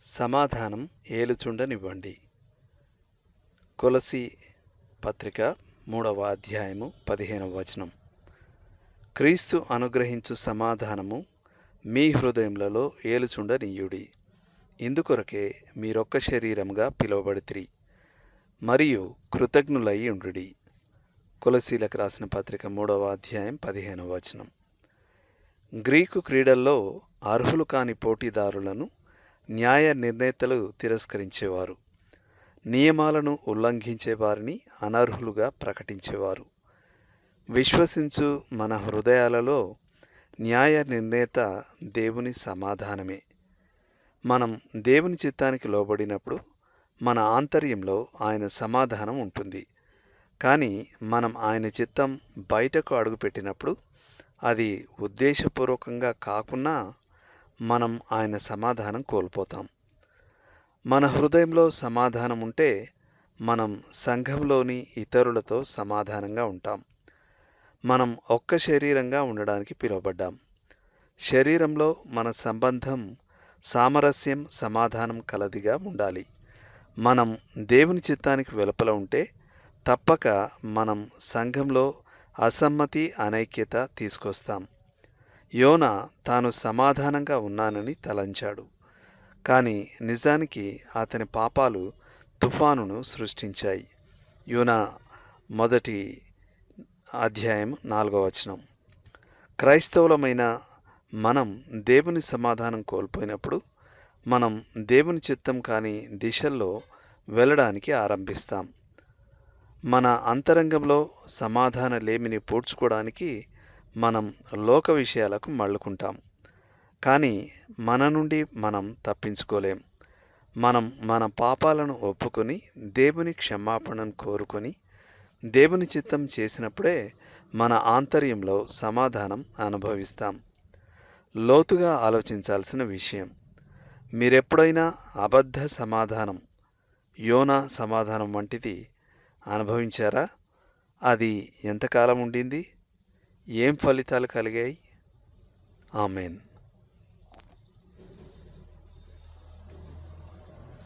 సమాధానం ఏలుచుండనివ్వండి. కొలసీ పత్రిక 3వ అధ్యాయము 15వ వచనం. క్రీస్తు అనుగ్రహించు సమాధానము మీ హృదయములలో ఏలుచుండనీయుడి. ఇందుకొరకే మీరొక్క శరీరముగా పిలువబడితిరి మరియు కృతజ్ఞులై ఉండుడి. కొలసీలకు రాసిన పత్రిక 3వ అధ్యాయం 15వ వచనం. గ్రీకు క్రీడల్లో అర్హులు కాని పోటీదారులను న్యాయ నిర్ణేతలు తిరస్కరించేవారు. నియమాలను ఉల్లంఘించే వారిని అనర్హులుగా ప్రకటించేవారు. విశ్వసించు మన హృదయాలలో న్యాయ నిర్ణేత దేవుని సమాధానమే. మనం దేవుని చిత్తానికి లోబడినప్పుడు మన ఆంతర్యంలో ఆయన సమాధానం ఉంటుంది. కానీ మనం ఆయన చిత్తం బయటకు అడుగుపెట్టినప్పుడు అది ఉద్దేశపూర్వకంగా కాకున్నా మనం ఆయన సమాధానం కోల్పోతాం. మన హృదయంలో సమాధానం ఉంటే మనం సంఘంలోని ఇతరులతో సమాధానంగా ఉంటాం. మనం ఒక్క శరీరంగా ఉండడానికి పిలువబడ్డాం. శరీరంలో మన సంబంధం సామరస్యం, సమాధానం కలదిగా ఉండాలి. మనం దేవుని చిత్తానికి వెలుపల ఉంటే తప్పక మనం సంఘంలో అసమ్మతి, అనైక్యత తీసుకొస్తాం. యోనా తాను సమాధానంగా ఉన్నానని తలంచాడు. కానీ నిజానికి అతని పాపాలు తుఫానును సృష్టించాయి. యోనా 1వ అధ్యాయం 4వ వచనం. క్రైస్తవులమైన మనం దేవుని సమాధానం కోల్పోయినప్పుడు మనం దేవుని చిత్తం కాని దిశల్లో వెళ్ళడానికి ఆరంభిస్తాం. మన అంతరంగంలో సమాధాన లేమిని పూడ్చుకోవడానికి మనం లోక విషయాలకు మళ్ళుకుంటాం. కానీ మన నుండి మనం తప్పించుకోలేం. మనం మన పాపాలను ఒప్పుకొని దేవుని క్షమాపణను కోరుకొని దేవుని చిత్తం చేసినప్పుడే మన ఆంతర్యంలో సమాధానం అనుభవిస్తాం. లోతుగా ఆలోచించాల్సిన విషయం. మీరెప్పుడైనా అబద్ధ సమాధానం, యోనా సమాధానం వంటిది అనుభవించారా? అది ఎంతకాలం ఉండింది? ఏం ఫలితాలు కలిగాయి? ఆమేన్.